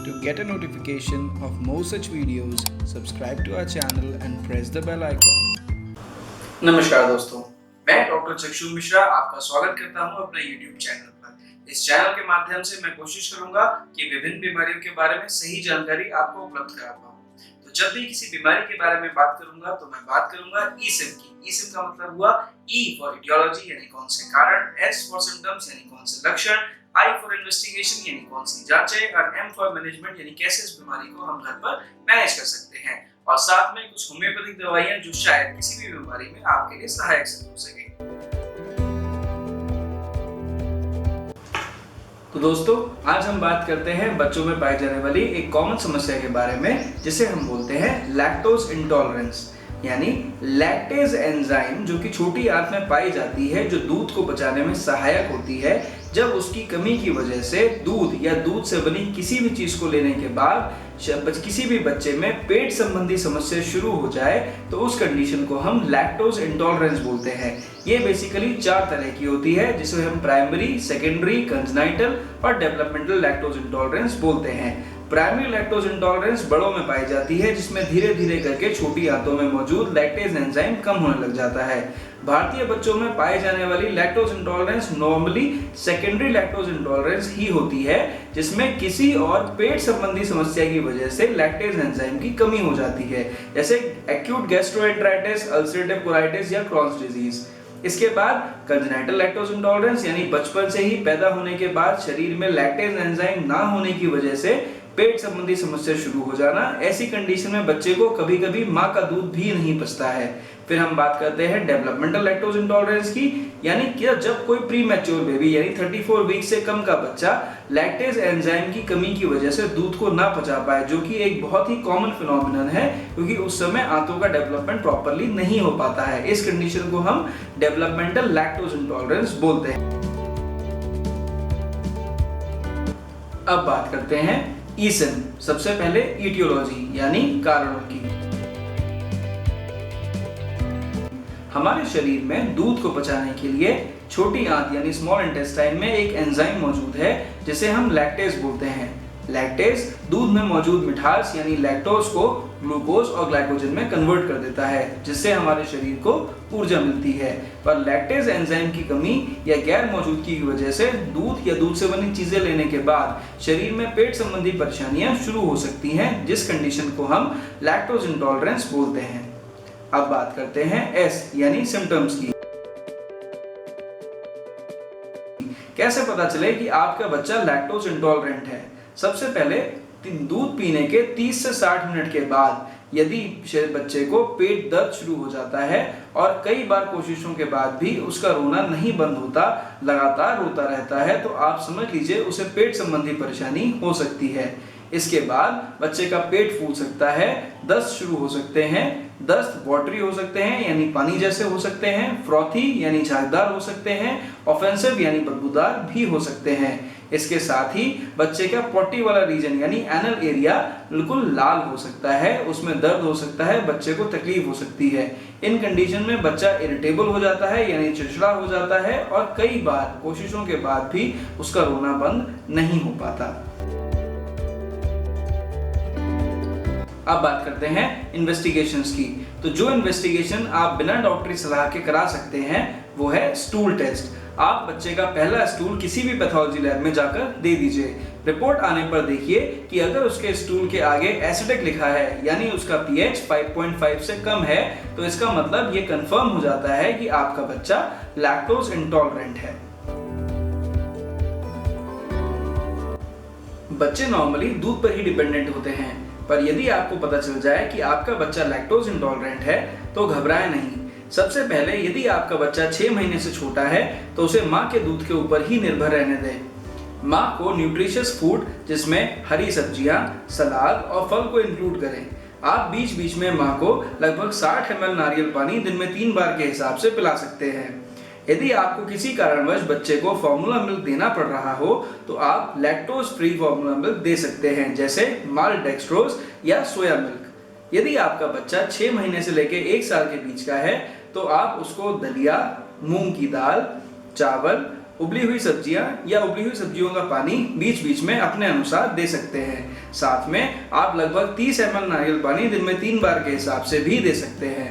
To get a notification of more such videos, subscribe to our channel and press the bell icon. नमस्कार दोस्तों, मैं doctor चक्षु मिश्रा आपका स्वागत करता हूं अपने YouTube चैनल पर। इस चैनल के माध्यम से मैं कोशिश करूंगा कि विभिन्न बीमारियों के बारे में सही जानकारी आपको उपलब्ध करा पाऊं। तो जब भी किसी बीमारी के बारे में बात करूंगा तो मैं बात करूंगा ईसिम की। ईसिम का मतलब हुआ ई फॉर इटियोलॉजी यानी कौन से कारण, एस फॉर सिम्टम्स यानी कौन से लक्षण, आई फॉर इन्वेस्टिगेशन यानी कौन सी जांचें और एम फॉर मैनेजमेंट यानी कैसे इस बीमारी को हम घर पर मैनेज कर सकते हैं, और साथ में कुछ होम्योपैथिक दवाइयां जो शायद किसी भी बीमारी में आपके लिए सहायक सिद्ध हो सके। तो दोस्तों, आज हम बात करते हैं बच्चों में पाई जाने वाली एक कॉमन समस्या के बारे में, जिसे हम बोलते हैं लैक्टोज इंटॉलरेंस, यानी लैक्टेज एंजाइम जो कि छोटी आंत में पाई जाती है, जो दूध को पचाने में सहायक होती है। जब उसकी कमी की वजह से दूध या दूध से बनी किसी भी चीज को लेने के बाद किसी भी बच्चे में पेट संबंधी समस्या शुरू हो जाए तो उस कंडीशन को हम लैक्टोज इंटॉलरेंस बोलते हैं। ये बेसिकली 4 तरह की होती है, जिसे हम प्राइमरी, सेकेंडरी, कंजेनाइटल और डेवलपमेंटल लैक्टोज इंटॉलरेंस बोलते हैं। प्राइमरी लैक्टोज इंटॉलरेंस बड़ों में पाई जाती है, जिसमें धीरे धीरे करके छोटी आंतों में मौजूद लैक्टेज एंजाइम कम होने लग जाता है। भारतीय बच्चों में पाए जाने वाली lactose intolerance normally secondary lactose intolerance ही होती है, जिसमें किसी और पेट संबंधी समस्या की वजह से लैक्टेज एंजाइम की कमी हो जाती है, जैसे एक्यूट गैस्ट्रोएंटेराइटिस, अल्सरेटिव कोलाइटिस या क्रॉन्स डिजीज। इसके बाद कंजेनाइटल लैक्टोज इंटॉलरेंस, यानी बचपन से ही पैदा होने के बाद शरीर में लैक्टेज एंजाइम ना होने की वजह से पेट संबंधी समस्या शुरू हो जाना। ऐसी कंडीशन में बच्चे को कभी कभी माँ का दूध भी नहीं पचता है। फिर हम बात करते हैं डेवलपमेंटल लैक्टोज इंटॉलरेंस की, यानी कि जब कोई प्री मैच्योर बेबी यानी 34 वीक से कम का बच्चा लैक्टेज एंजाइम की कमी की वजह से दूध को ना पचा पाए, जो कि एक बहुत ही कॉमन फिनोमिनन है, क्योंकि उस समय आंतों का डेवलपमेंट प्रॉपर्ली नहीं हो पाता है। इस कंडीशन को हम डेवलपमेंटल लैक्टोज इंटॉलरेंस बोलते हैं। अब बात करते हैं ईसिम। सबसे पहले इटियोलॉजी यानी कारणों की। हमारे शरीर में दूध को पचाने के लिए छोटी आंत यानी स्मॉल इंटेस्टाइन में एक एंजाइम मौजूद है, जिसे हम लैक्टेज बोलते हैं। लैक्टेज दूध में मौजूद मिठास यानी लैक्टोज को ग्लूकोज और ग्लाइकोजन में कन्वर्ट कर देता है, जिससे हमारे शरीर को ऊर्जा मिलती है। पर लैक्टेज एंजाइम की कमी या गैर मौजूदगी की वजह से दूध या दूध से बनी चीजें लेने के बाद शरीर में पेट संबंधी परेशानियां शुरू हो सकती हैं, जिस कंडीशन को हम लैक्टोज इंटॉलरेंस बोलते हैं। अब बात करते हैं एस यानी सिम्टम्स की। कैसे पता चले कि आपका बच्चा लैक्टोज इंटॉलरेंट है? सबसे पहले दूध पीने के 30 से 60 मिनट के बाद यदि बच्चे को पेट दर्द शुरू हो जाता है और कई बार कोशिशों के बाद भी उसका रोना नहीं बंद होता, लगातार रोता रहता है, तो आप समझ लीजिए उसे पेट संबंधी परेशानी हो सकती है। इसके बाद बच्चे का पेट फूल सकता है, दस्त शुरू हो सकते हैं, दस्त वाटरी हो सकते हैं यानी पानी जैसे हो सकते हैं, फ्रॉथी यानी झागदार हो सकते हैं, ऑफेंसिव यानी बदबूदार भी हो सकते हैं। इसके साथ ही बच्चे का पॉटी वाला रीजन यानी एनल एरिया बिल्कुल लाल हो सकता है, उसमें दर्द हो सकता है, बच्चे को तकलीफ हो सकती है। इन कंडीशन में बच्चा इरिटेबल हो जाता है यानी चिड़चिड़ा हो जाता है, और कई बार कोशिशों के बाद भी उसका रोना बंद नहीं हो पाता। अब बात करते हैं इन्वेस्टिगेशंस की। तो जो इन्वेस्टिगेशन आप बिना डॉक्टरी सलाह के करा सकते हैं वो है स्टूल टेस्ट। आप बच्चे का पहला स्टूल किसी भी पैथोलॉजी लैब में जाकर दे दीजिए। रिपोर्ट आने पर देखिए कि अगर उसके स्टूल के आगे एसिडिक लिखा है यानी उसका पीएच 5.5 से कम है, तो इसका मतलब ये कंफर्म हो जाता है कि आपका बच्चा लैक्टोज इंटॉलरेंट है। बच्चे नॉर्मली दूध पर ही डिपेंडेंट होते हैं, पर यदि आपको पता चल जाए कि आपका बच्चा लैक्टोज इंटॉलरेंट है तो घबराएं नहीं। सबसे पहले यदि आपका बच्चा 6 महीने से छोटा है तो उसे माँ के दूध के ऊपर ही निर्भर रहने दें। माँ को न्यूट्रिशियस फूड जिसमें हरी सब्जियां, सलाद और फल को इंक्लूड करें। आप बीच बीच में माँ को लगभग 60 ml नारियल पानी दिन में 3 बार के हिसाब से पिला सकते हैं। यदि आपको किसी कारणवश बच्चे को फॉर्मूला मिल्क देना पड़ रहा हो तो आप लैक्टोज फ्री फॉर्मूला मिल्क दे सकते हैं, जैसे माल्टोडेक्स्ट्रोज या सोया मिल्क। यदि आपका बच्चा 6 महीने से लेकर 1 साल के बीच का है तो आप उसको दलिया, मूंग की दाल, चावल उबली हुई सब्जियां या उबली हुई सब्जियों का पानी बीच बीच में अपने अनुसार दे सकते हैं। साथ में आप लगभग 30 ml नारियल पानी दिन में 3 बार के हिसाब से भी दे सकते हैं।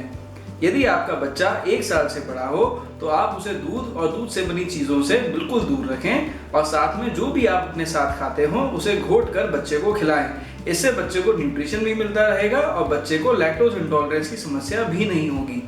यदि आपका बच्चा 1 साल से बड़ा हो तो आप उसे दूध और दूध से बनी चीज़ों से बिल्कुल दूर रखें और साथ में जो भी आप अपने साथ खाते हो उसे घोट कर बच्चे को खिलाएं। इससे बच्चे को न्यूट्रिशन भी मिलता रहेगा और बच्चे को लैक्टोज इंटॉलरेंस की समस्या भी नहीं होगी।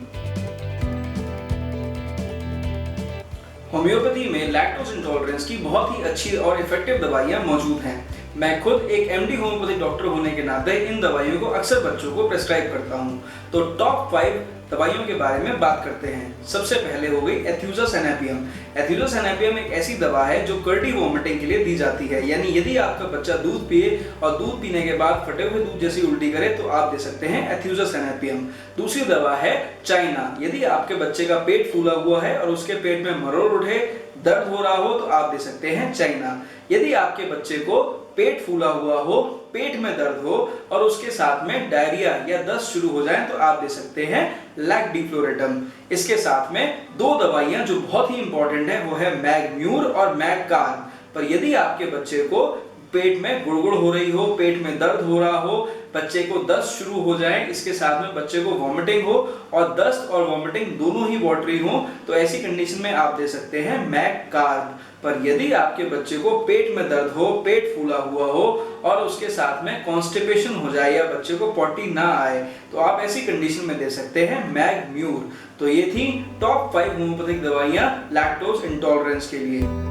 होम्योपैथी में लैक्टोज इंटॉलरेंस की बहुत ही अच्छी और इफेक्टिव दवाइयाँ मौजूद हैं। मैं खुद एक MD होम्योपैथिक डॉक्टर होने के नाते इन दवाइयों को अक्सर बच्चों को प्रेस्क्राइब करता हूँ। तो टॉप 5 दवाइयों के बारे में बात करते हैं। सबसे पहले हो गई एथ्यूजासेनेपियम। एथ्यूजासेनेपियम एक ऐसी दवा है जो कर्डी वोमिटिंग के लिए दी जाती है, यानी यदि आपका बच्चा दूध पिए और दूध पीने के बाद फटे हुए दूध जैसी उल्टी करे तो आप दे सकते हैं एथ्यूजासेनेपियम। दूसरी दवा है चाइना। यदि आपके बच्चे का पेट फूला हुआ है और उसके पेट में मरोड़ उठे, दर्द हो रहा हो तो आप दे सकते हैं चाइना। यदि आपके बच्चे को पेट फूला हुआ हो, पेट में दर्द हो और उसके साथ में डायरिया या दस्त शुरू हो जाए तो आप दे सकते हैं लैक्डिफ्लोरेटम। इसके साथ में 2 दवाइयां जो बहुत ही इंपॉर्टेंट है वो है मैगम्यूर और मैगकार्ब। पर यदि आपके बच्चे को पेट में गुड़गुड़ हो रही हो, पेट में दर्द हो रहा हो, बच्चे को दस्त शुरू हो जाए, इसके साथ में बच्चे को वॉमिटिंग हो और दस्त और वॉमिटिंग दोनों ही वाटरी हो, तो ऐसी कंडीशन में आप दे सकते हैं मैगकार्ब। पर यदि आपके बच्चे को पेट में दर्द हो, पेट फूला हुआ हो और उसके साथ में कॉन्स्टिपेशन हो जाए या बच्चे को पॉटी ना आए तो आप ऐसी कंडीशन में दे सकते हैं मैगम्यूर। तो ये थी टॉप 5 होम्योपैथिक दवाइयां लैक्टोज इंटॉलरेंस के लिए।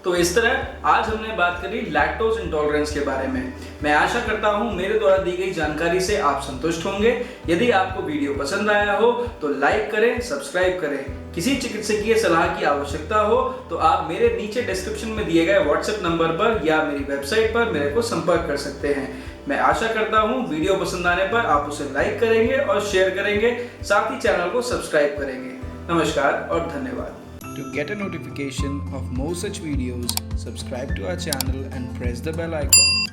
तो इस तरह आज हमने बात करी लैक्टोज इंटॉलरेंस के बारे में। मैं आशा करता हूं मेरे द्वारा दी गई जानकारी से आप संतुष्ट होंगे। यदि आपको वीडियो पसंद आया हो तो लाइक करें, सब्सक्राइब करें। किसी चिकित्सकीय सलाह की आवश्यकता हो तो आप मेरे नीचे डिस्क्रिप्शन में दिए गए व्हाट्सएप नंबर पर या मेरी वेबसाइट पर मेरे को संपर्क कर सकते हैं। मैं आशा करता हूं वीडियो पसंद आने पर आप उसे लाइक करेंगे और शेयर करेंगे, साथ ही चैनल को सब्सक्राइब करेंगे। नमस्कार और धन्यवाद। To get a notification of more such videos, subscribe to our channel and press the bell icon.